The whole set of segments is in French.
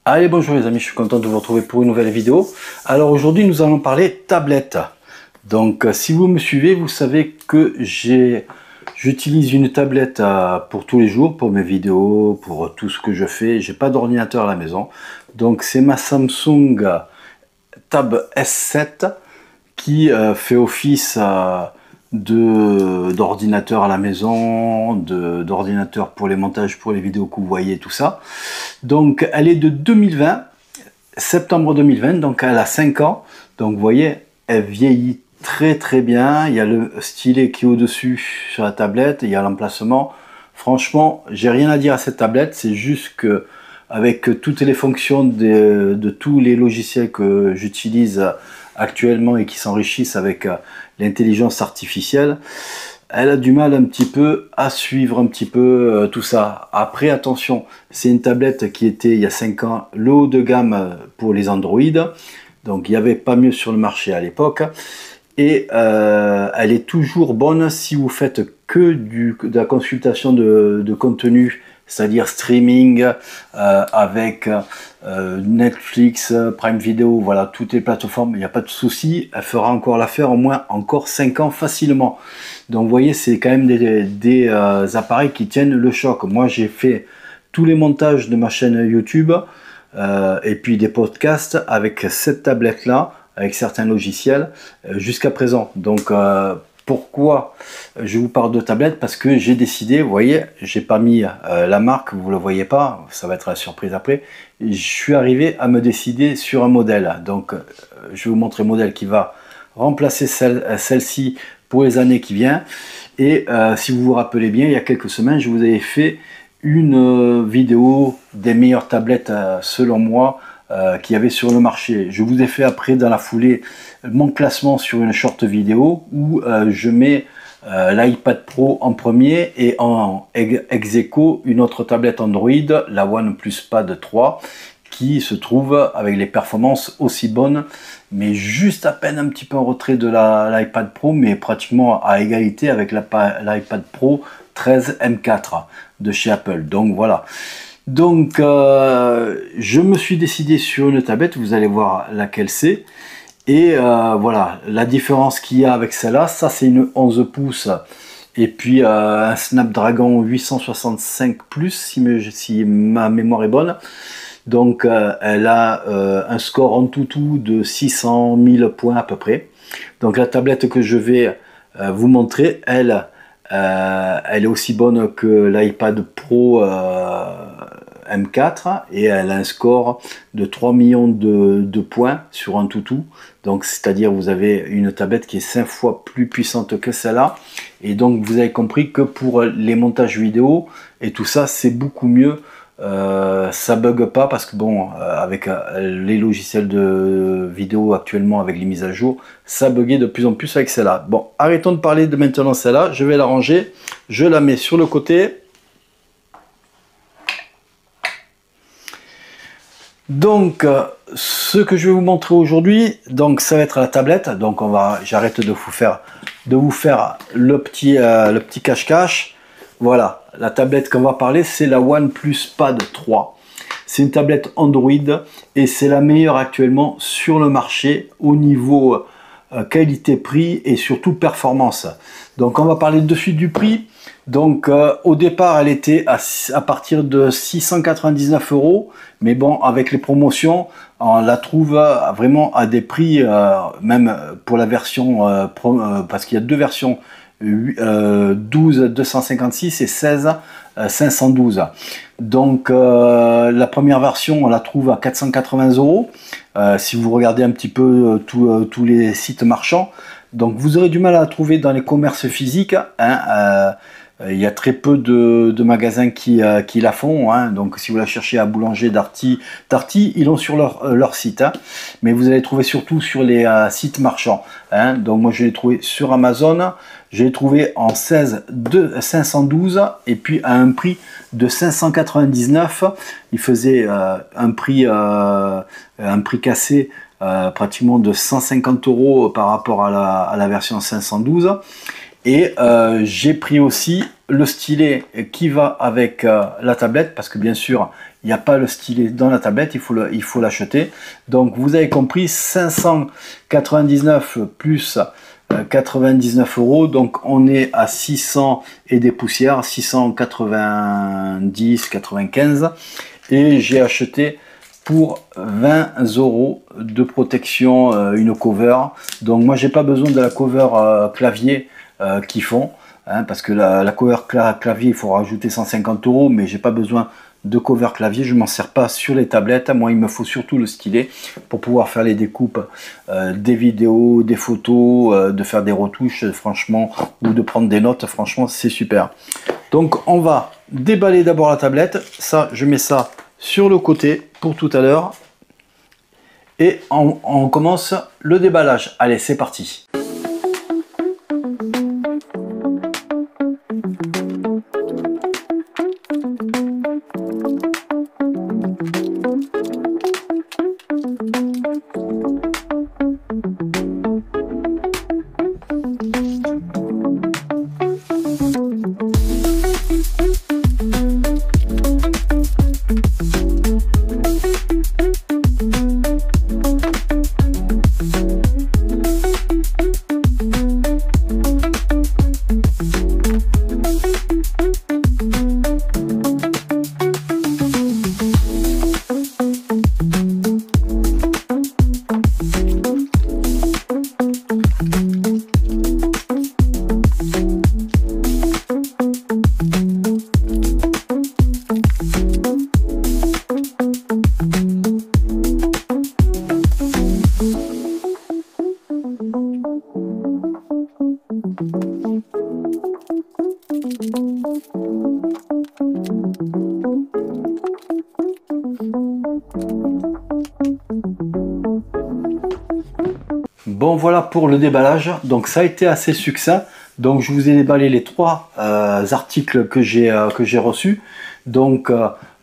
Allez, bonjour les amis, je suis content de vous retrouver pour une nouvelle vidéo. Alors aujourd'hui nous allons parler tablette. Donc si vous me suivez, vous savez que j'utilise une tablette pour tous les jours, pour mes vidéos, pour tout ce que je fais. J'ai pas d'ordinateur à la maison. Donc c'est ma Samsung Tab S7 qui fait office d'ordinateur à la maison, d'ordinateur pour les montages, pour les vidéos que vous voyez, tout ça. Donc elle est de 2020, septembre 2020, donc elle a 5 ans. Donc vous voyez, elle vieillit très bien. Il y a le stylet qui est au-dessus sur la tablette, il y a l'emplacement. Franchement, j'ai rien à dire à cette tablette, c'est juste que avec toutes les fonctions de tous les logiciels que j'utilise actuellement et qui s'enrichissent avec l'intelligence artificielle, elle a du mal un petit peu à suivre un petit peu tout ça. Après, attention, c'est une tablette qui était il y a 5 ans le haut de gamme pour les Android. Donc il n'y avait pas mieux sur le marché à l'époque. Et elle est toujours bonne si vous faites que de la consultation de contenu, c'est-à-dire streaming avec Netflix, Prime Video, voilà, toutes les plateformes, il n'y a pas de souci, elle fera encore l'affaire au moins encore 5 ans facilement. Donc vous voyez, c'est quand même des appareils qui tiennent le choc. Moi j'ai fait tous les montages de ma chaîne YouTube et puis des podcasts avec cette tablette là, avec certains logiciels jusqu'à présent. Donc pourquoi je vous parle de tablette? Parce que j'ai décidé, vous voyez, j'ai pas mis la marque, vous le voyez pas, ça va être la surprise après. Je suis arrivé à me décider sur un modèle. Donc je vais vous montrer le modèle qui va remplacer celle-ci pour les années qui viennent. Et si vous vous rappelez bien, il y a quelques semaines, je vous avais fait une vidéo des meilleures tablettes selon moi qu'il y avait sur le marché. Je vous ai fait après dans la foulée mon classement sur une short vidéo où je mets l'iPad Pro en premier et en ex-aequo une autre tablette Android, la OnePlus Pad 3, qui se trouve avec les performances aussi bonnes, mais juste à peine un petit peu en retrait de l'iPad Pro, mais pratiquement à égalité avec l'iPad Pro 13 M4 de chez Apple. Donc voilà. Donc je me suis décidé sur une tablette, vous allez voir laquelle c'est. Et voilà, la différence qu'il y a avec celle-là, ça c'est une 11 pouces et puis un Snapdragon 865 Plus si ma mémoire est bonne. Donc elle a un score en tout de 600 000 points à peu près. Donc la tablette que je vais vous montrer, elle est aussi bonne que l'iPad Pro M4 et elle a un score de 3 millions de points sur un tout. Donc c'est-à-dire vous avez une tablette qui est 5 fois plus puissante que celle-là. Et donc vous avez compris que pour les montages vidéo et tout ça, c'est beaucoup mieux. Ça bug pas parce que bon, avec les logiciels de vidéo actuellement avec les mises à jour, ça buguait de plus en plus avec celle-là. Bon, arrêtons de parler de maintenant celle-là, je vais la ranger, je la mets sur le côté. Donc ce que je vais vous montrer aujourd'hui, donc ça va être la tablette. Donc j'arrête de vous faire le petit cache-cache. Voilà, la tablette qu'on va parler, c'est la OnePlus Pad 3. C'est une tablette Android et c'est la meilleure actuellement sur le marché au niveau qualité-prix et surtout performance. Donc on va parler de suite du prix. Donc au départ elle était à partir de 699 €, mais bon avec les promotions on la trouve vraiment à des prix même pour la version parce qu'il y a deux versions, 12 256 et 16 512. Donc la première version on la trouve à 480 €. Si vous regardez un petit peu tous les sites marchands, donc vous aurez du mal à la trouver dans les commerces physiques, hein, il y a très peu de magasins qui la font, hein. Donc si vous la cherchez à Boulanger, Darty, ils l'ont sur leur site, hein. Mais vous allez trouver surtout sur les sites marchands, hein. Donc moi je l'ai trouvé sur Amazon, je l'ai trouvé en 16 512 et puis à un prix de 599. Il faisait un prix cassé pratiquement de 150 € par rapport à la version 512. Et j'ai pris aussi le stylet qui va avec la tablette, parce que bien sûr, il n'y a pas le stylet dans la tablette, il faut l'acheter. Donc vous avez compris, 599 plus 99 €, donc on est à 600 et des poussières, 690, 95, et j'ai acheté pour 20 € de protection une cover. Donc moi j'ai pas besoin de la cover clavier qu'ils font, hein, parce que la cover clavier il faut rajouter 150 €, mais j'ai pas besoin de cover clavier, je m'en sers pas sur les tablettes. Moi il me faut surtout le stylet pour pouvoir faire les découpes des vidéos, des photos, de faire des retouches franchement, ou de prendre des notes, franchement c'est super. Donc on va déballer d'abord la tablette, ça je mets ça sur le côté pour tout à l'heure, et on commence le déballage. Allez, c'est parti. Bon, voilà pour le déballage. Donc ça a été assez succinct. Donc je vous ai déballé les trois articles que j'ai reçus. Donc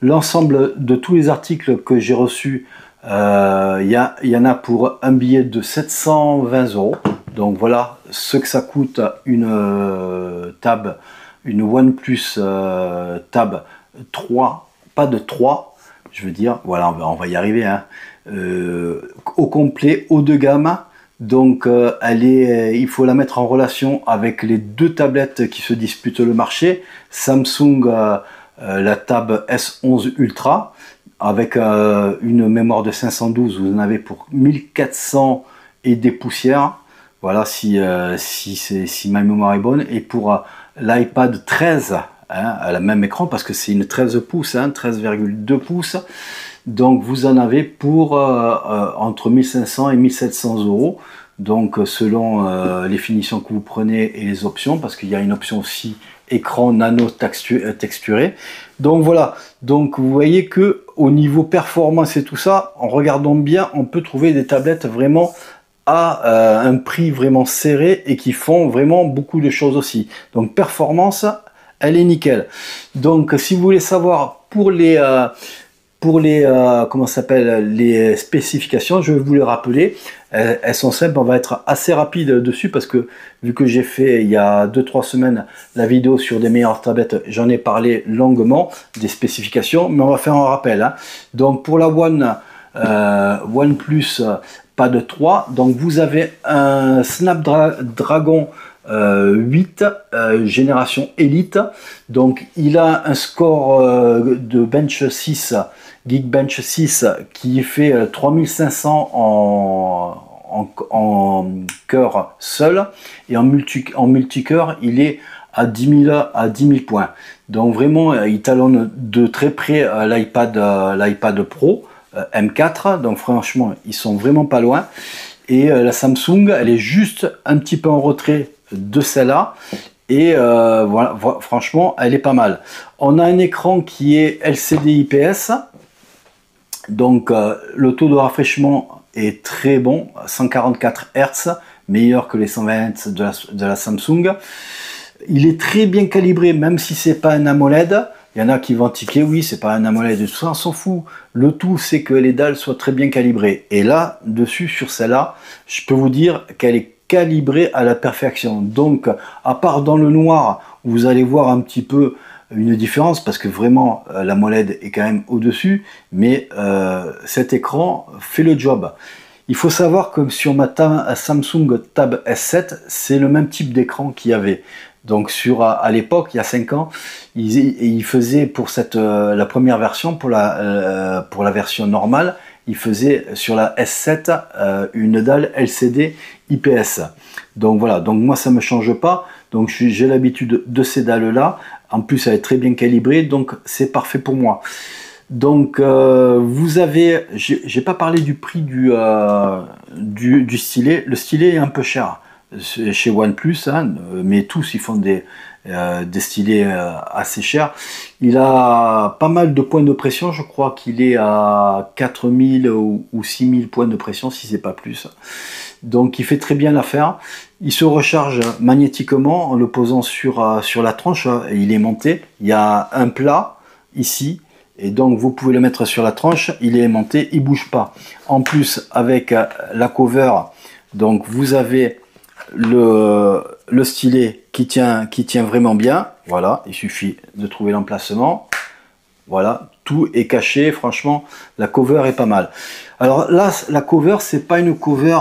l'ensemble de tous les articles que j'ai reçus, il y en a pour un billet de 720 €. Donc voilà ce que ça coûte une Tab, une OnePlus Tab 3, pas de 3, je veux dire, voilà, on va y arriver, hein. Au complet, haut de gamme. Donc il faut la mettre en relation avec les deux tablettes qui se disputent le marché. Samsung, la Tab S11 Ultra, avec une mémoire de 512, vous en avez pour 1400 et des poussières. Voilà, si ma mémoire est bonne. Et pour l'iPad 13, hein, à la même écran, parce que c'est une 13 pouces, hein, 13,2 pouces. Donc vous en avez pour entre 1500 et 1700 €. Donc selon les finitions que vous prenez et les options, parce qu'il y a une option aussi écran nano texturé. Donc voilà, donc vous voyez que au niveau performance et tout ça, en regardant bien, on peut trouver des tablettes vraiment à un prix vraiment serré et qui font vraiment beaucoup de choses aussi. Donc performance, elle est nickel. Donc si vous voulez savoir pour les comment ça s'appelle, les spécifications, je vais vous les rappeler. Elles sont simples, on va être assez rapide dessus parce que vu que j'ai fait il y a 2-3 semaines la vidéo sur des meilleures tablettes, j'en ai parlé longuement des spécifications, mais on va faire un rappel, hein. Donc pour la OnePlus Pad 3, donc vous avez un Snapdragon 8 génération Elite. Donc il a un score de bench 6, Geekbench 6, qui fait 3500 en cœur seul, et en multicœur il est à 10 000 points. Donc vraiment il talonne de très près l'iPad Pro M4. Donc franchement ils sont vraiment pas loin. Et la Samsung, elle est juste un petit peu en retrait de celle-là. Et voilà, franchement, elle est pas mal. On a un écran qui est LCD IPS. Donc le taux de rafraîchissement est très bon, 144 Hz, meilleur que les 120 Hz de la Samsung. Il est très bien calibré, même si c'est pas un AMOLED. Il y en a qui vont tiquer, oui, c'est pas un AMOLED, tout ça, on s'en fout. Le tout, c'est que les dalles soient très bien calibrées. Et là, dessus, sur celle-là, je peux vous dire qu'elle est calibré à la perfection. Donc, à part dans le noir, vous allez voir un petit peu une différence parce que vraiment la MOLED est quand même au-dessus, mais cet écran fait le job. Il faut savoir que sur ma Samsung Tab S7, c'est le même type d'écran qu'il y avait. Donc à l'époque, il y a 5 ans, il faisait pour la première version, pour la version normale, il faisait sur la S7 une dalle LCD IPS. Donc voilà, donc moi ça me change pas. Donc j'ai l'habitude de ces dalles là. En plus, elle est très bien calibrée, donc c'est parfait pour moi. Donc vous avez, j'ai pas parlé du prix du stylet. Le stylet est un peu cher chez OnePlus, hein, mais tous ils font des stylets assez chers. Il a pas mal de points de pression, je crois qu'il est à 4000 ou 6000 points de pression si c'est pas plus. Donc il fait très bien l'affaire. Il se recharge magnétiquement en le posant sur la tranche, et il est monté. Il y a un plat ici, et donc vous pouvez le mettre sur la tranche, il est aimanté, il bouge pas. En plus, avec la cover, donc vous avez le stylet qui tient vraiment bien. Voilà, il suffit de trouver l'emplacement. Voilà, tout est caché. Franchement, la cover est pas mal. Alors là, la cover, c'est pas une cover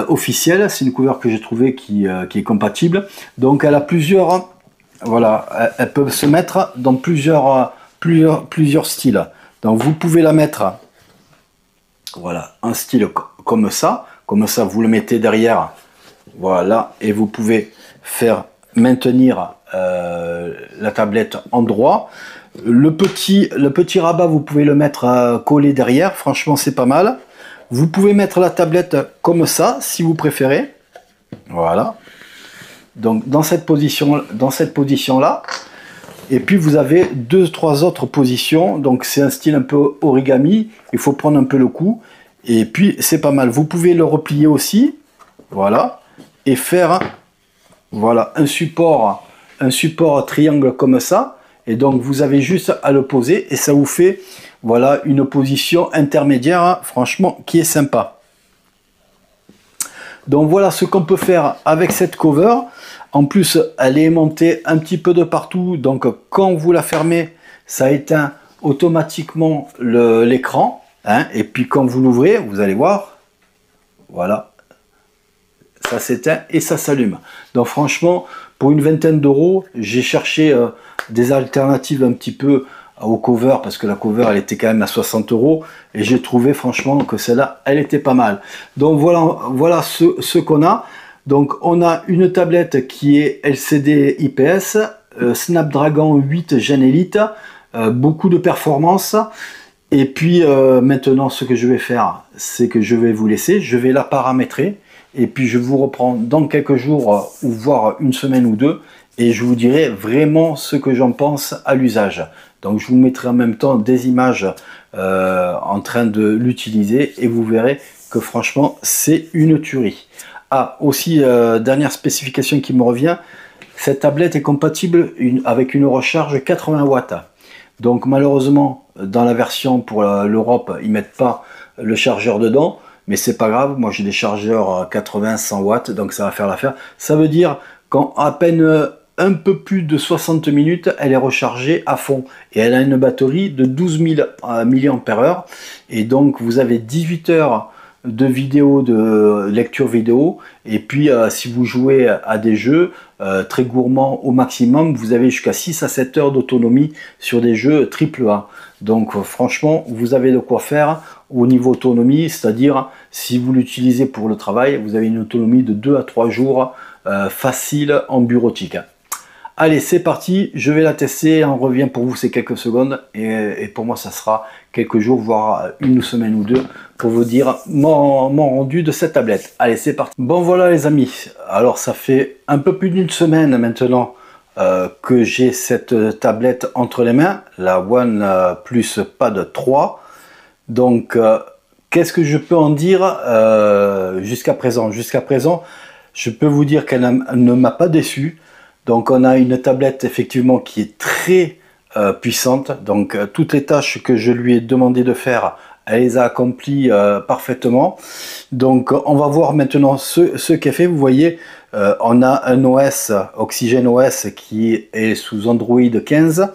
officielle, c'est une cover que j'ai trouvé qui est compatible. Donc elle a plusieurs, voilà, elles peuvent se mettre dans plusieurs styles. Donc vous pouvez la mettre, voilà, un style comme ça vous le mettez derrière, voilà, et vous pouvez faire maintenir la tablette en droit. Le petit rabat, vous pouvez le mettre collé derrière, franchement c'est pas mal. Vous pouvez mettre la tablette comme ça si vous préférez, voilà, donc dans cette position là. Et puis vous avez 2-3 autres positions, donc c'est un style un peu origami, il faut prendre un peu le coup, et puis c'est pas mal. Vous pouvez le replier aussi, voilà, et faire, voilà, un support triangle comme ça, et donc vous avez juste à le poser, et ça vous fait, voilà, une position intermédiaire, hein, franchement, qui est sympa. Donc voilà ce qu'on peut faire avec cette cover. En plus, elle est aimantée un petit peu de partout, donc quand vous la fermez, ça éteint automatiquement l'écran, hein, et puis quand vous l'ouvrez, vous allez voir, voilà, ça s'éteint et ça s'allume. Donc franchement, pour une vingtaine d'euros, j'ai cherché des alternatives un petit peu au cover, parce que la cover elle était quand même à 60 euros, et j'ai trouvé franchement que celle-là elle était pas mal. Donc voilà ce qu'on a. Donc on a une tablette qui est LCD IPS, Snapdragon 8 Gen Elite, beaucoup de performance. Et puis maintenant ce que je vais faire, c'est que je vais vous laisser, je vais la paramétrer, et puis je vous reprends dans quelques jours, ou voire une semaine ou deux, et je vous dirai vraiment ce que j'en pense à l'usage. Donc je vous mettrai en même temps des images en train de l'utiliser, et vous verrez que franchement c'est une tuerie. Ah, aussi, dernière spécification qui me revient, cette tablette est compatible avec une recharge 80 watts. Donc malheureusement, dans la version pour l'Europe, ils ne mettent pas le chargeur dedans, mais c'est pas grave, moi j'ai des chargeurs 80-100 watts, donc ça va faire l'affaire. Ça veut dire qu'en à peine un peu plus de 60 minutes, elle est rechargée à fond. Et elle a une batterie de 12 000 mAh, et donc vous avez 18 heures de vidéo, de lecture vidéo, et puis si vous jouez à des jeux très gourmands au maximum, vous avez jusqu'à 6 à 7 heures d'autonomie sur des jeux AAA. Donc franchement, vous avez de quoi faire au niveau autonomie, c'est-à-dire si vous l'utilisez pour le travail, vous avez une autonomie de 2 à 3 jours facile en bureautique. Allez, c'est parti, je vais la tester, on revient pour vous, c'est quelques secondes, et pour moi ça sera quelques jours, voire une semaine ou deux, pour vous dire mon rendu de cette tablette. Allez, c'est parti. Bon voilà les amis, alors ça fait un peu plus d'une semaine maintenant que j'ai cette tablette entre les mains, la OnePlus Pad 3. Donc qu'est-ce que je peux en dire jusqu'à présent? Jusqu'à présent, je peux vous dire qu'elle ne m'a pas déçu. Donc on a une tablette effectivement qui est très puissante, donc toutes les tâches que je lui ai demandé de faire, elle les a accomplis parfaitement. Donc on va voir maintenant ce qu'elle fait. Vous voyez, on a un OS, Oxygen OS, qui est sous Android 15,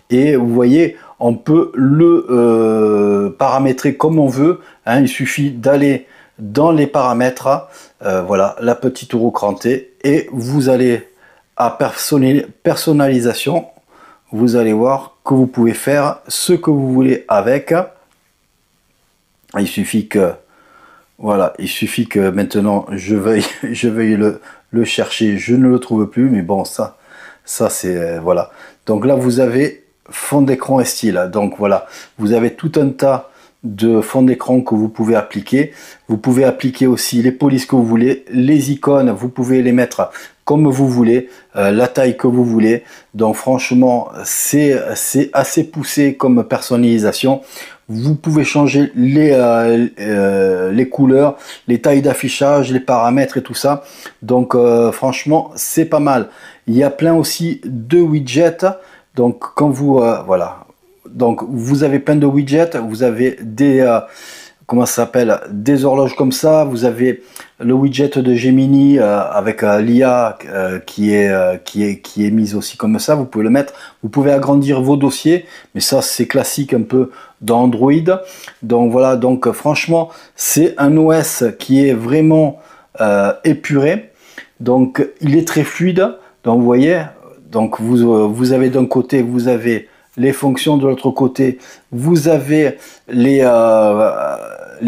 et vous voyez, on peut le paramétrer comme on veut, hein. Il suffit d'aller dans les paramètres, voilà, la petite roue crantée, et vous allez à personnalisation. Vous allez voir que vous pouvez faire ce que vous voulez avec. Il suffit que, voilà, il suffit que maintenant je veuille le chercher. Je ne le trouve plus, mais bon, ça c'est, voilà. Donc là, vous avez fond d'écran et style. Donc voilà, vous avez tout un tas de fond d'écran que vous pouvez appliquer. Vous pouvez appliquer aussi les polices que vous voulez, les icônes, vous pouvez les mettre comme vous voulez, la taille que vous voulez. Donc franchement, c'est assez poussé comme personnalisation. Vous pouvez changer les couleurs, les tailles d'affichage, les paramètres et tout ça. Donc franchement, c'est pas mal. Il y a plein aussi de widgets. Donc quand vous, voilà. Donc vous avez plein de widgets, vous avez des comment ça s'appelle, des horloges comme ça, vous avez le widget de Gemini avec l'IA qui est mise aussi comme ça, vous pouvez le mettre, vous pouvez agrandir vos dossiers, mais ça c'est classique un peu dans Android. Donc voilà, donc franchement c'est un OS qui est vraiment épuré, donc il est très fluide. Donc vous voyez, donc vous avez d'un côté, vous avez les fonctions, de l'autre côté vous avez les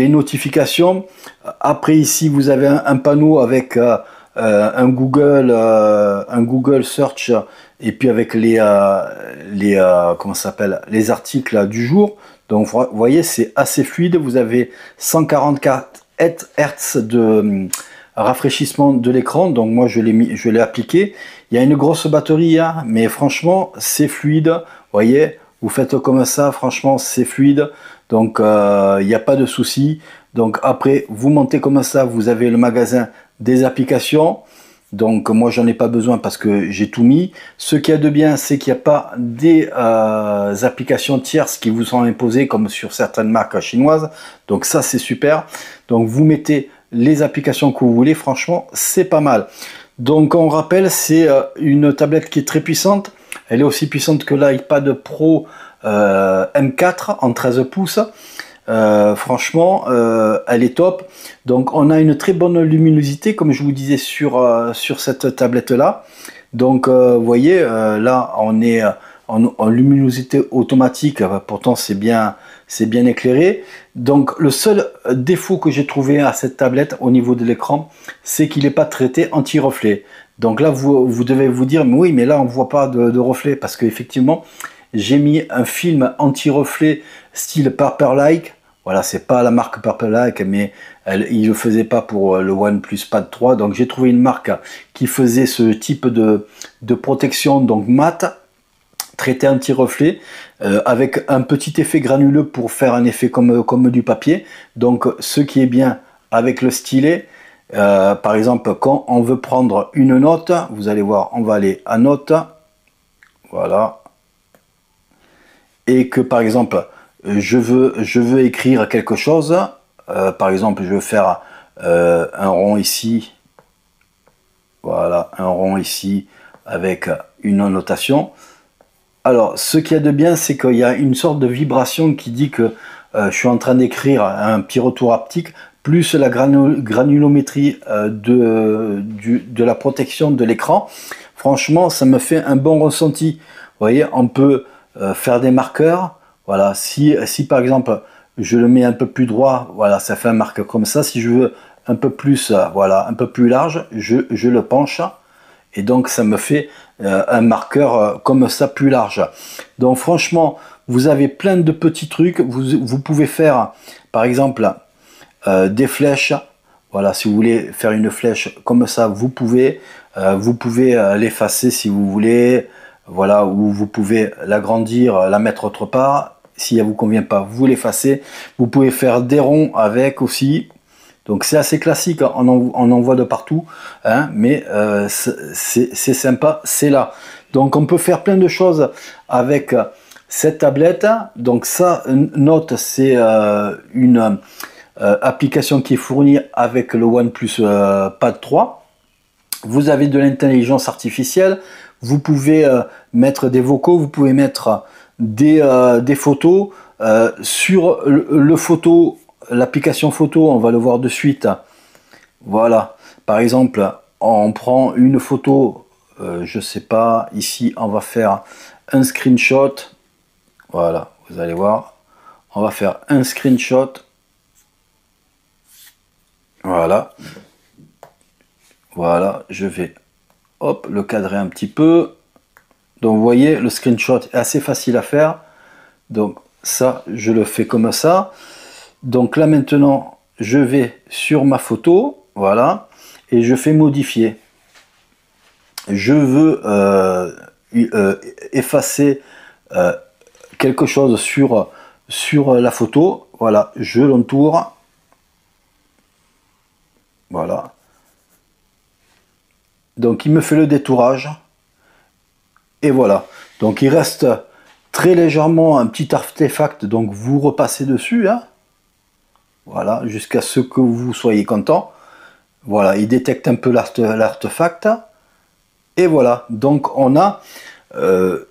notifications. Après ici vous avez un panneau avec un Google Search, et puis avec comment ça s'appelle, les articles du jour. Donc vous voyez, c'est assez fluide. Vous avez 144 Hz de rafraîchissement de l'écran, donc moi je l'ai appliqué. Il y a une grosse batterie, hein, mais franchement c'est fluide. Vous voyez, vous faites comme ça, franchement c'est fluide, donc il n'y a pas de souci. Donc après vous montez comme ça, vous avez le magasin des applications. Donc moi j'en ai pas besoin parce que j'ai tout mis. Ce qu'il y a de bien, c'est qu'il n'y a pas des applications tierces qui vous sont imposées comme sur certaines marques chinoises. Donc ça c'est super. Donc vous mettez les applications que vous voulez, franchement c'est pas mal. Donc on rappelle, c'est une tablette qui est très puissante. Elle est aussi puissante que l'iPad Pro M4 en 13 pouces. Franchement, elle est top. Donc on a une très bonne luminosité, comme je vous disais sur cette tablette là. Donc vous voyez, là on est en luminosité automatique, pourtant c'est bien éclairé. Donc le seul défaut que j'ai trouvé à cette tablette au niveau de l'écran, c'est qu'il n'est pas traité anti-reflet. Donc là vous devez vous dire, mais oui, mais là on voit pas de reflet, parce qu'effectivement j'ai mis un film anti-reflet style Paperlike. Voilà, c'est pas la marque Paperlike, mais il le faisait pas pour le OnePlus Pad 3. Donc j'ai trouvé une marque qui faisait ce type de protection, donc mat, traité anti-reflet, avec un petit effet granuleux pour faire un effet comme du papier. Donc ce qui est bien avec le stylet, par exemple quand on veut prendre une note, vous allez voir, on va aller à note, voilà, et que par exemple je veux écrire quelque chose, par exemple je veux faire un rond ici, voilà, un rond ici avec une notation. Alors ce qu'il y a de bien, c'est qu'il y a une sorte de vibration qui dit que je suis en train d'écrire un petit retour haptique, plus la granulométrie de la protection de l'écran. Franchement ça me fait un bon ressenti. Vous voyez, on peut faire des marqueurs. Voilà, si par exemple je le mets un peu plus droit, voilà, ça fait un marqueur comme ça. Si je veux un peu plus, voilà, un peu plus large, je le penche, et donc ça me fait un marqueur comme ça, plus large. Donc franchement, vous avez plein de petits trucs. Vous pouvez faire par exemple des flèches. Voilà, si vous voulez faire une flèche comme ça, vous pouvez l'effacer si vous voulez. Voilà, ou vous pouvez l'agrandir, la mettre autre part. Si elle vous convient pas, vous l'effacez. Vous pouvez faire des ronds avec aussi. Donc c'est assez classique, on en voit de partout, hein, mais c'est sympa, c'est là. Donc on peut faire plein de choses avec cette tablette, donc ça, note, c'est une application qui est fournie avec le OnePlus Pad 3. Vous avez de l'intelligence artificielle, vous pouvez mettre des vocaux, vous pouvez mettre des photos. Sur l'application photo, on va le voir de suite. Voilà, par exemple, on prend une photo, je sais pas, ici on va faire un screenshot. Voilà, vous allez voir, on va faire un screenshot. Voilà. Voilà, je vais hop, le cadrer un petit peu. Donc vous voyez, le screenshot est assez facile à faire. Donc ça, je le fais comme ça. Donc là maintenant, je vais sur ma photo, voilà, et je fais modifier. Je veux effacer quelque chose sur la photo. Voilà, je l'entoure. Voilà. Donc il me fait le détourage. Et voilà. Donc il reste très légèrement un petit artefact. Donc vous repassez dessus. Hein. Voilà. Jusqu'à ce que vous soyez content. Voilà. Il détecte un peu l'artefact. Et voilà. Donc on a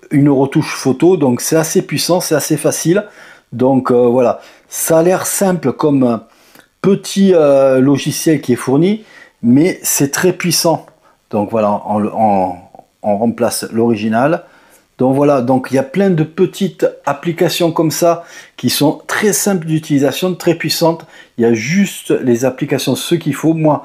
une retouche photo. Donc c'est assez puissant. C'est assez facile. Donc voilà. Ça a l'air simple comme petit logiciel qui est fourni. Mais c'est très puissant. Donc voilà, on remplace l'original. Donc voilà, donc il y a plein de petites applications comme ça qui sont très simples d'utilisation, très puissantes. Il y a juste les applications, ce qu'il faut. Moi,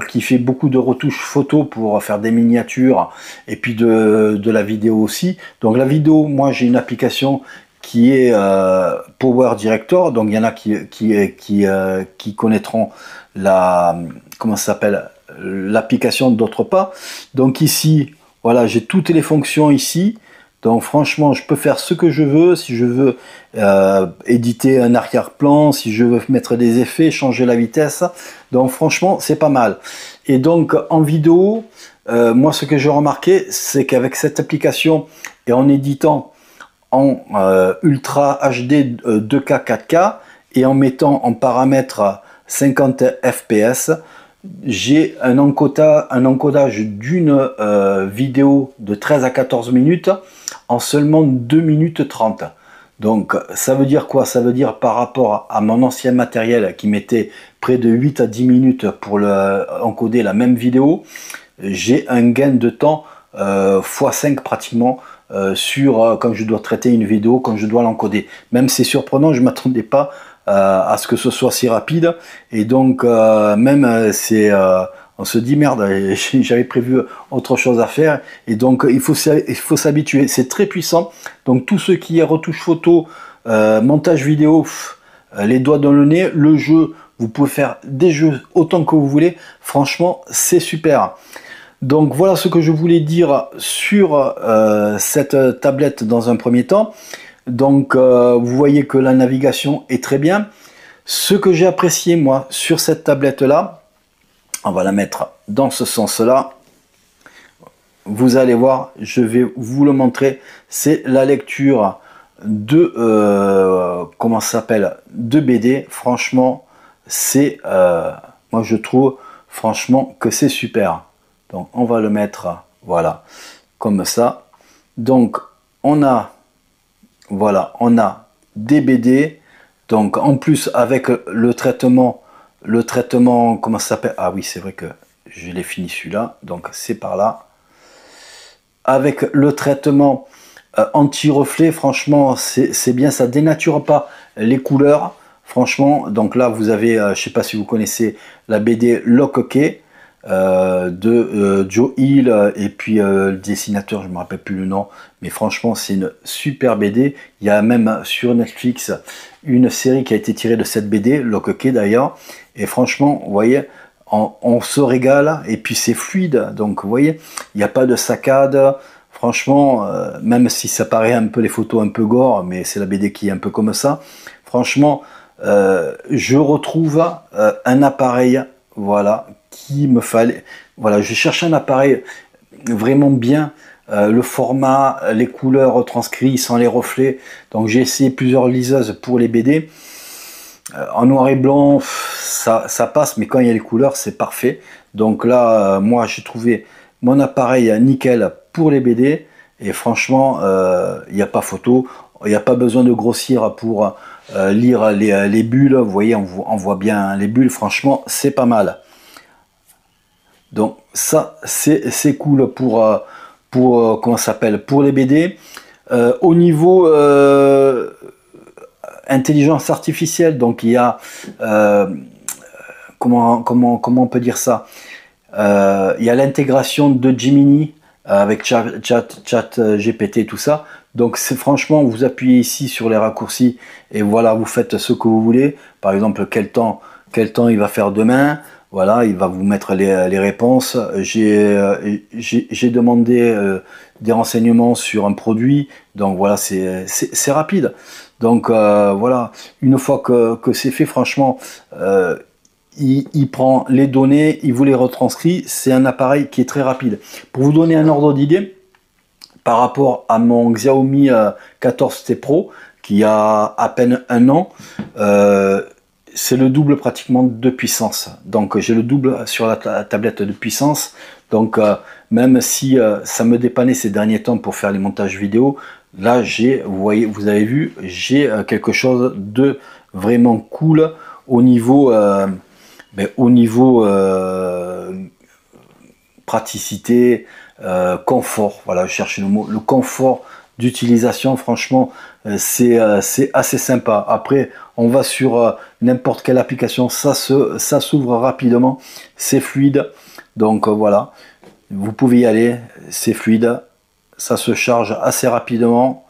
qui fais beaucoup de retouches photos pour faire des miniatures et puis de la vidéo aussi. Donc la vidéo, moi j'ai une application qui est Power Director. Donc il y en a qui connaîtront la, comment ça s'appelle, l'application, d'autres pas. Donc ici, voilà, j'ai toutes les fonctions ici. Donc franchement, je peux faire ce que je veux. Si je veux éditer un arrière-plan, si je veux mettre des effets, changer la vitesse. Donc franchement, c'est pas mal. Et donc en vidéo, moi ce que j'ai remarqué, c'est qu'avec cette application et en éditant en Ultra HD 2K 4K et en mettant en paramètre 50 fps, j'ai un encodage d'une vidéo de 13 à 14 minutes en seulement 2 minutes 30. Donc ça veut dire quoi? Ça veut dire par rapport à mon ancien matériel qui mettait près de 8 à 10 minutes pour encoder la même vidéo, j'ai un gain de temps x5 pratiquement sur quand je dois traiter une vidéo, quand je dois l'encoder. Même c'est surprenant, je ne m'attendais pas à ce que ce soit si rapide. Et donc même c'est on se dit merde, j'avais prévu autre chose à faire. Et donc il faut s'habituer. C'est très puissant. Donc tout ce qui est retouche photo, montage vidéo, les doigts dans le nez, le jeu, vous pouvez faire des jeux autant que vous voulez. Franchement, c'est super. Donc voilà ce que je voulais dire sur cette tablette dans un premier temps. Donc vous voyez que la navigation est très bien. Ce que j'ai apprécié moi sur cette tablette là, on va la mettre dans ce sens là. Vous allez voir, je vais vous le montrer. C'est la lecture de comment ça s'appelle, de BD. Franchement, c'est moi je trouve franchement que c'est super. Donc on va le mettre voilà comme ça. Donc on a voilà, on a des BD. Donc en plus avec le traitement comment ça s'appelle, ah oui c'est vrai que je l'ai fini celui-là, donc c'est par là. Avec le traitement anti-reflet, franchement c'est bien, ça dénature pas les couleurs. Franchement, donc là vous avez, je sais pas si vous connaissez la BD Lock Key de Joe Hill et puis le dessinateur, je me rappelle plus le nom, mais franchement c'est une super BD. Il y a même sur Netflix une série qui a été tirée de cette BD, Lock Key d'ailleurs, et franchement vous voyez on se régale et puis c'est fluide, donc vous voyez il n'y a pas de saccade. Franchement même si ça paraît un peu les photos un peu gore, mais c'est la BD qui est un peu comme ça. Franchement je retrouve un appareil voilà qui me fallait. Voilà, je cherche un appareil vraiment bien le format, les couleurs retranscrites sans les reflets. Donc j'ai essayé plusieurs liseuses pour les BD. En noir et blanc, ça passe, mais quand il y a les couleurs, c'est parfait. Donc là, moi, j'ai trouvé mon appareil nickel pour les BD. Et franchement, il n'y a pas photo. Il n'y a pas besoin de grossir pour lire les bulles. Vous voyez, on voit bien les bulles. Franchement, c'est pas mal. Donc ça, c'est cool pour comment ça s'appelle, pour les BD. Au niveau intelligence artificielle, donc il y a comment on peut dire ça, il y a l'intégration de Gemini avec chat GPT, tout ça. Donc c'est franchement, vous appuyez ici sur les raccourcis et voilà, vous faites ce que vous voulez. Par exemple, quel temps il va faire demain. Voilà, il va vous mettre les réponses. J'ai demandé des renseignements sur un produit. Donc voilà, c'est rapide. Donc voilà, une fois que c'est fait, franchement, il prend les données, il vous les retranscrit. C'est un appareil qui est très rapide. Pour vous donner un ordre d'idée, par rapport à mon Xiaomi 14T Pro, qui a à peine un an, c'est le double pratiquement de puissance. Donc j'ai le double sur la tablette de puissance. Donc même si ça me dépannait ces derniers temps pour faire les montages vidéo, là vous avez vu, j'ai quelque chose de vraiment cool au niveau praticité, confort. Voilà, je cherchais le mot, le confort d'utilisation. Franchement, c'est assez sympa. Après, on va sur n'importe quelle application, ça s'ouvre rapidement, c'est fluide. Donc voilà, vous pouvez y aller, c'est fluide, ça se charge assez rapidement.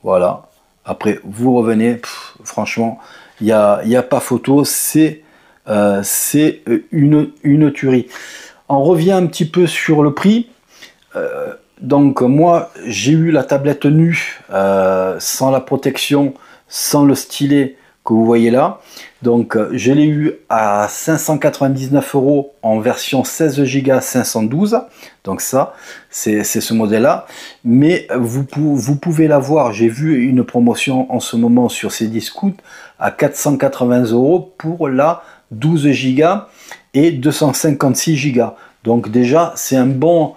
Voilà, après vous revenez, franchement, il n'y a pas photo, c'est une tuerie. On revient un petit peu sur le prix. Donc moi j'ai eu la tablette nue sans la protection, sans le stylet que vous voyez là. Donc je l'ai eu à 599 € en version 16 Go 512. Donc ça c'est ce modèle là. Mais vous pouvez l'avoir, j'ai vu une promotion en ce moment sur Cdiscount à 480 € pour la 12 Go et 256 Go. Donc déjà c'est un bon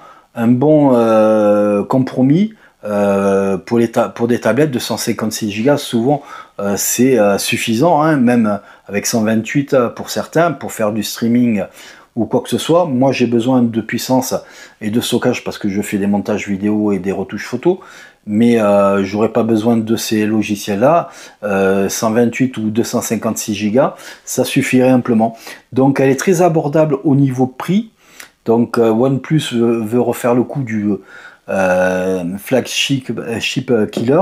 compromis pour des tablettes de 156 Go. Souvent c'est suffisant, hein, même avec 128 pour certains, pour faire du streaming ou quoi que ce soit. Moi j'ai besoin de puissance et de stockage parce que je fais des montages vidéo et des retouches photos, mais j'aurais pas besoin de ces logiciels là. 128 ou 256 Go, ça suffirait amplement. Donc elle est très abordable au niveau prix. Donc OnePlus veut refaire le coup du flagship killer,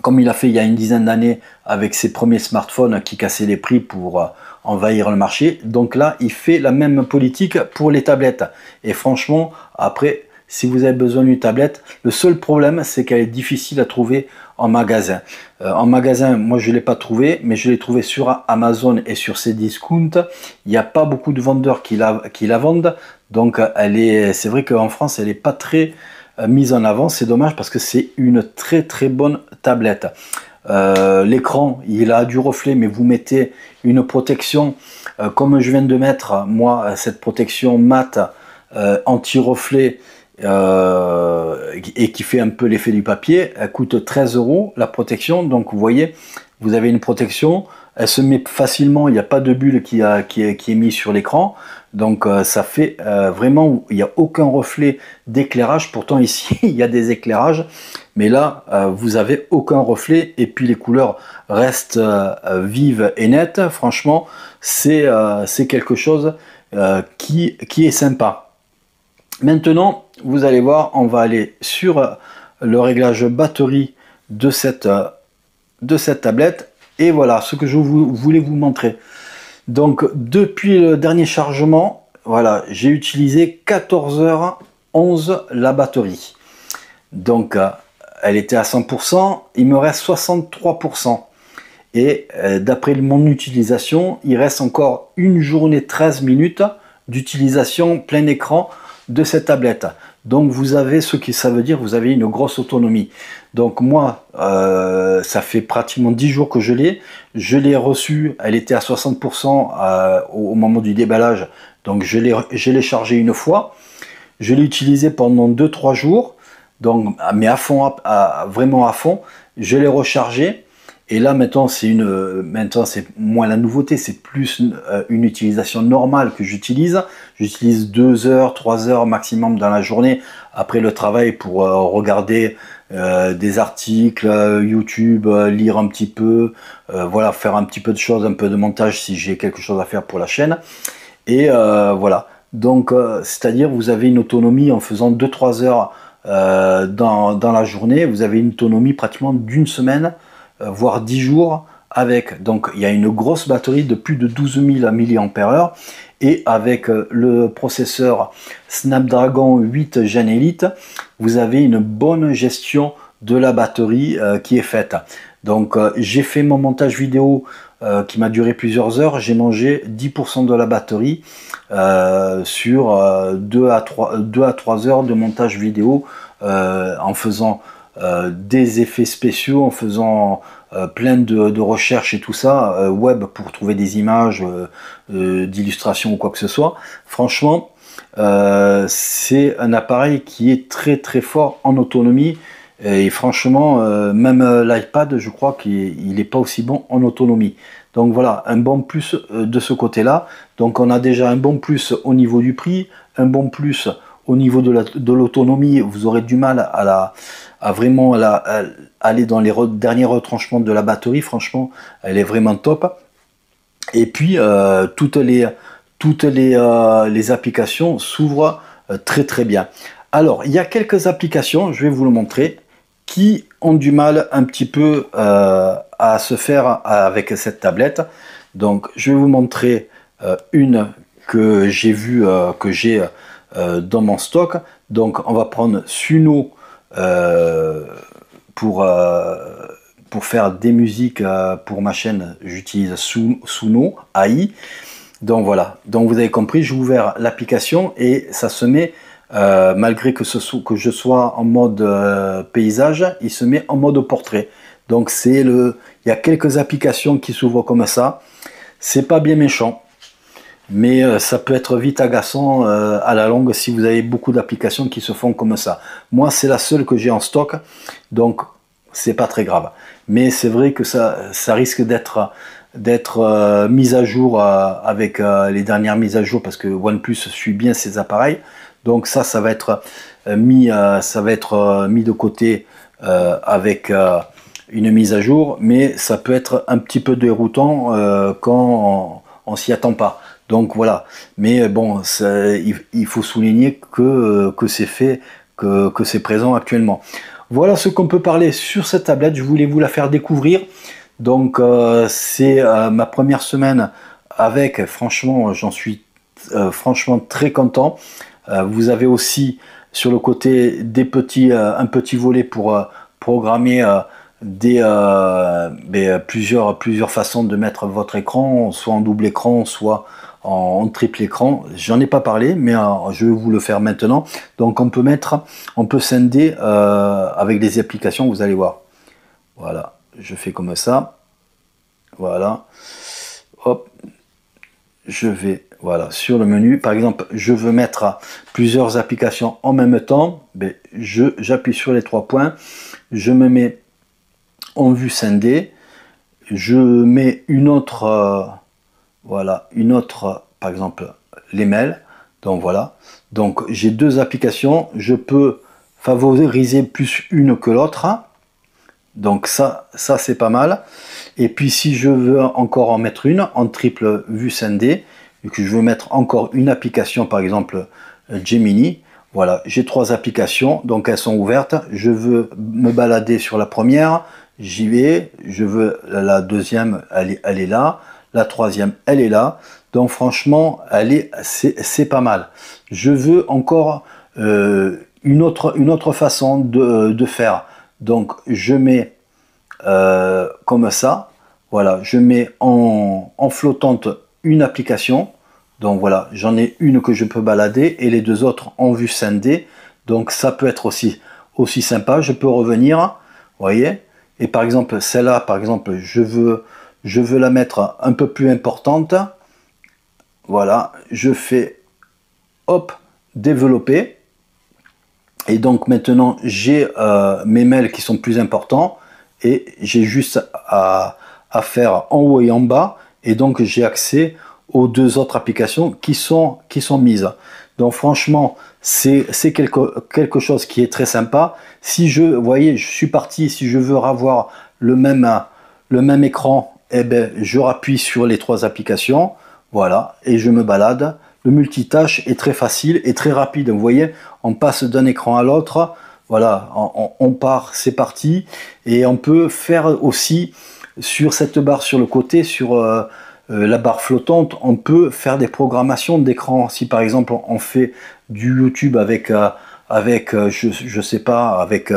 comme il a fait il y a une dizaine d'années avec ses premiers smartphones qui cassaient les prix pour envahir le marché. Donc là, il fait la même politique pour les tablettes. Et franchement, après, si vous avez besoin d'une tablette, le seul problème, c'est qu'elle est difficile à trouver en magasin. En magasin, moi je ne l'ai pas trouvé, mais je l'ai trouvé sur Amazon et sur Cdiscount. Il n'y a pas beaucoup de vendeurs qui la vendent. Donc c'est vrai qu'en France, elle n'est pas très mise en avant. C'est dommage parce que c'est une très très bonne tablette. L'écran, il a du reflet, mais vous mettez une protection comme je viens de mettre, moi, cette protection mat anti-reflet, et qui fait un peu l'effet du papier. Elle coûte 13 € la protection. Donc vous voyez, vous avez une protection, elle se met facilement, il n'y a pas de bulle qui est mise sur l'écran. Donc ça fait vraiment, il n'y a aucun reflet d'éclairage. Pourtant ici il y a des éclairages, mais là vous avez aucun reflet, et puis les couleurs restent vives et nettes. Franchement, c'est quelque chose qui est sympa. Maintenant, vous allez voir, on va aller sur le réglage batterie de cette tablette, et voilà ce que je voulais vous montrer. Donc depuis le dernier chargement, voilà, j'ai utilisé 14h11 la batterie. Donc elle était à 100%, il me reste 63%. Et d'après mon utilisation, il reste encore une journée 13 minutes d'utilisation plein écran de cette tablette. Donc vous avez ce que ça veut dire, vous avez une grosse autonomie. Donc moi, ça fait pratiquement 10 jours que je l'ai reçue, elle était à 60% au moment du déballage, donc je l'ai chargée une fois, je l'ai utilisée pendant 2-3 jours, donc, mais à fond, vraiment à fond, je l'ai rechargée. Et là maintenant c'est moins la nouveauté, c'est plus une utilisation normale que j'utilise. J'utilise 2 heures, 3 heures maximum dans la journée après le travail pour regarder des articles, YouTube, lire un petit peu, voilà, faire un petit peu de choses, un peu de montage si j'ai quelque chose à faire pour la chaîne. Et voilà, donc c'est-à-dire vous avez une autonomie en faisant 2-3 heures dans la journée, vous avez une autonomie pratiquement d'une semaine, voire 10 jours avec. Donc il y a une grosse batterie de plus de 12 000 mAh et avec le processeur Snapdragon 8 Gen Elite, vous avez une bonne gestion de la batterie qui est faite. Donc j'ai fait mon montage vidéo qui m'a duré plusieurs heures, j'ai mangé 10% de la batterie sur 2 à 3 heures de montage vidéo en faisant des effets spéciaux, en faisant plein de recherches et tout ça, web pour trouver des images d'illustrations ou quoi que ce soit. Franchement, c'est un appareil qui est très très fort en autonomie. Et franchement, même l'iPad, je crois qu'il n'est pas aussi bon en autonomie. Donc voilà, un bon plus de ce côté-là. Donc on a déjà un bon plus au niveau du prix, un bon plus au niveau de l'autonomie. Vous aurez du mal à vraiment aller dans les derniers retranchements de la batterie. Franchement, elle est vraiment top. Et puis, toutes les applications s'ouvrent très très bien. Alors, il y a quelques applications, je vais vous le montrer, qui ont du mal un petit peu à se faire avec cette tablette. Donc je vais vous montrer une que j'ai vue, que j'ai dans mon stock. Donc on va prendre Suno pour faire des musiques pour ma chaîne. J'utilise Suno AI. Donc voilà, donc vous avez compris, j'ai ouvert l'application et ça se met malgré que je sois en mode paysage, il se met en mode portrait. Donc il y a quelques applications qui s'ouvrent comme ça. C'est pas bien méchant, mais ça peut être vite agaçant à la longue si vous avez beaucoup d'applications qui se font comme ça. Moi, c'est la seule que j'ai en stock, donc c'est pas très grave. Mais c'est vrai que ça risque d'être mise à jour avec les dernières mises à jour, parce que OnePlus suit bien ces appareils. Donc ça va être mis de côté avec une mise à jour, mais ça peut être un petit peu déroutant quand on s'y attend pas. Donc voilà, mais bon, il faut souligner que c'est fait, que c'est présent actuellement. Voilà ce qu'on peut parler sur cette tablette. Je voulais vous la faire découvrir. Donc c'est ma première semaine avec. Franchement, j'en suis franchement très content. Vous avez aussi sur le côté un petit volet pour programmer plusieurs façons de mettre votre écran, soit en double écran, soit en triple écran. J'en ai pas parlé, mais je vais vous le faire maintenant. Donc on peut scinder avec des applications, vous allez voir. Voilà, je fais comme ça. Voilà. Hop. Je vais, voilà, sur le menu, par exemple, je veux mettre plusieurs applications en même temps, ben, j'appuie sur les 3 points, je me mets en vue scindée, je mets une autre, voilà, par exemple, les mails, donc voilà, donc j'ai 2 applications, je peux favoriser plus une que l'autre, donc ça c'est pas mal. Et puis si je veux encore en mettre une en triple vue scindée, et que je veux mettre encore une application, par exemple Gemini, voilà, j'ai 3 applications, donc elles sont ouvertes. Je veux me balader sur la première, j'y vais. Je veux la deuxième, elle est là. La troisième, elle est là. Donc franchement, c'est pas mal. Je veux encore une autre façon de faire. Donc je mets comme ça, voilà, je mets en flottante une application, Donc voilà, j'en ai une que je peux balader et les deux autres en vue scindée. Donc ça peut être aussi sympa. Je peux revenir, vous voyez. Et par exemple, celle-là, par exemple, je veux la mettre un peu plus importante. Voilà, je fais, hop, développer. Et donc maintenant, j'ai mes mails qui sont plus importants. Et j'ai juste à faire en haut et en bas. Et donc, j'ai accès aux deux autres applications qui sont mises. Donc franchement, c'est quelque chose qui est très sympa. Si vous voyez, je suis parti, si je veux avoir le même écran, eh ben, je rappuie sur les trois applications, voilà, et je me balade. Le multitâche est très facile et très rapide. Vous voyez, on passe d'un écran à l'autre, voilà, on part, c'est parti. Et on peut faire aussi sur cette barre sur le côté, sur la barre flottante, on peut faire des programmations d'écran. Si par exemple on fait du YouTube avec je sais pas, avec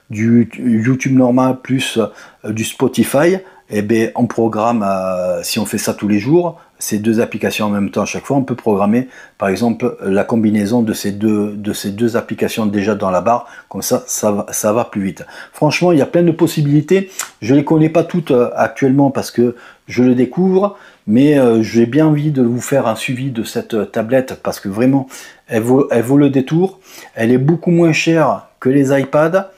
du YouTube normal plus du Spotify, et bien on programme, si on fait ça tous les jours, ces deux applications en même temps à chaque fois, on peut programmer par exemple la combinaison de ces deux applications déjà dans la barre, comme ça va plus vite. Franchement, il y a plein de possibilités. Je les connais pas toutes actuellement parce que je le découvre, mais j'ai bien envie de vous faire un suivi de cette tablette parce que vraiment elle vaut le détour. Elle est beaucoup moins chère que les iPads.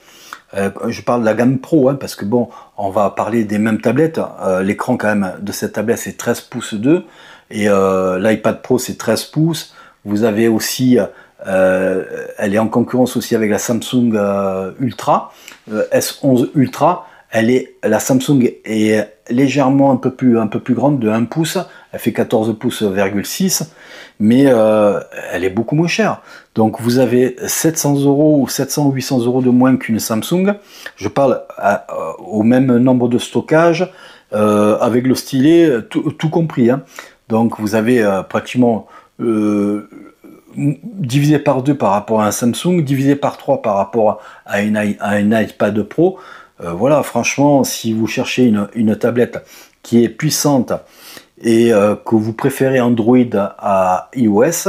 Je parle de la gamme Pro, hein, parce que bon, on va parler des mêmes tablettes. L'écran quand même de cette tablette c'est 13 pouces 2 et l'iPad Pro c'est 13 pouces. Vous avez aussi, elle est en concurrence aussi avec la Samsung Ultra, S11 Ultra. La Samsung est légèrement un peu plus grande de 1 pouce, elle fait 14 pouces,6, mais elle est beaucoup moins chère. Donc vous avez 700 € ou 700 ou 800 € de moins qu'une Samsung. Je parle au même nombre de stockage, avec le stylet, tout compris. Hein. Donc vous avez pratiquement divisé par 2 par rapport à un Samsung, divisé par 3 par rapport à une iPad Pro. Voilà, franchement, si vous cherchez une tablette qui est puissante et que vous préférez Android à iOS,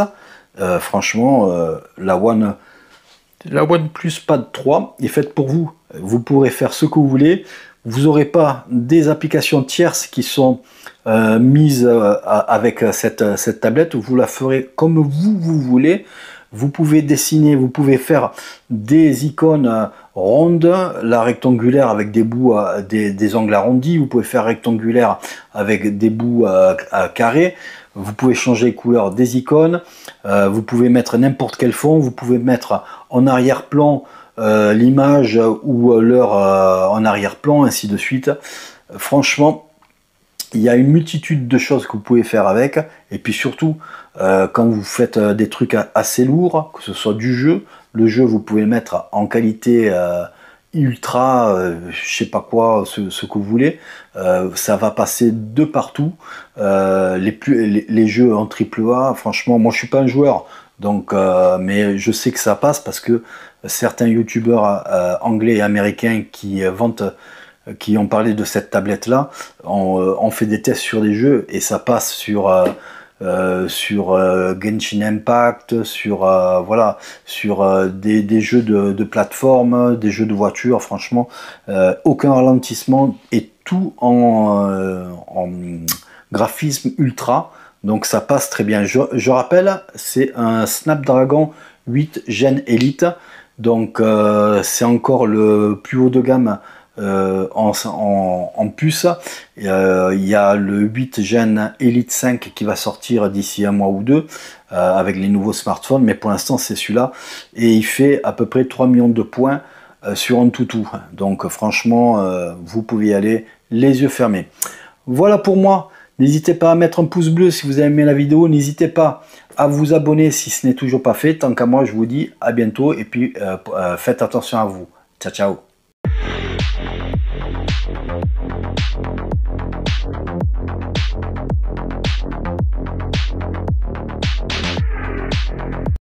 franchement, la OnePlus Pad 3 est faite pour vous. Vous pourrez faire ce que vous voulez. Vous n'aurez pas des applications tierces qui sont mises avec cette tablette. Vous la ferez comme vous voulez. Vous pouvez dessiner, vous pouvez faire des icônes rondes, la rectangulaire avec des bouts, des angles arrondis. Vous pouvez faire rectangulaire avec des bouts carrés. Vous pouvez changer les couleurs des icônes. Vous pouvez mettre n'importe quel fond. Vous pouvez mettre en arrière-plan l'image ou l'heure en arrière-plan, ainsi de suite. Franchement, il y a une multitude de choses que vous pouvez faire avec. Et puis surtout, quand vous faites des trucs assez lourds, que ce soit du jeu, le jeu vous pouvez le mettre en qualité ultra, je sais pas quoi, ce que vous voulez, ça va passer de partout. Les jeux en AAA, franchement, moi je suis pas un joueur, donc mais je sais que ça passe parce que certains youtubeurs anglais et américains qui ont parlé de cette tablette là ont fait des tests sur des jeux et ça passe sur Genshin Impact, voilà, sur des jeux de plateforme, des jeux de voiture. Franchement, aucun ralentissement et tout en graphisme ultra, donc ça passe très bien. Je rappelle, c'est un Snapdragon 8 Gen Elite, donc c'est encore le plus haut de gamme en puce. Il y a le 8 Gen Elite 5 qui va sortir d'ici un mois ou deux avec les nouveaux smartphones, mais pour l'instant c'est celui-là et il fait à peu près 3 millions de points sur AnTuTu, donc franchement vous pouvez y aller les yeux fermés. Voilà pour moi. N'hésitez pas à mettre un pouce bleu si vous avez aimé la vidéo, n'hésitez pas à vous abonner si ce n'est toujours pas fait. Tant qu'à moi, je vous dis à bientôt et puis faites attention à vous. Ciao ciao.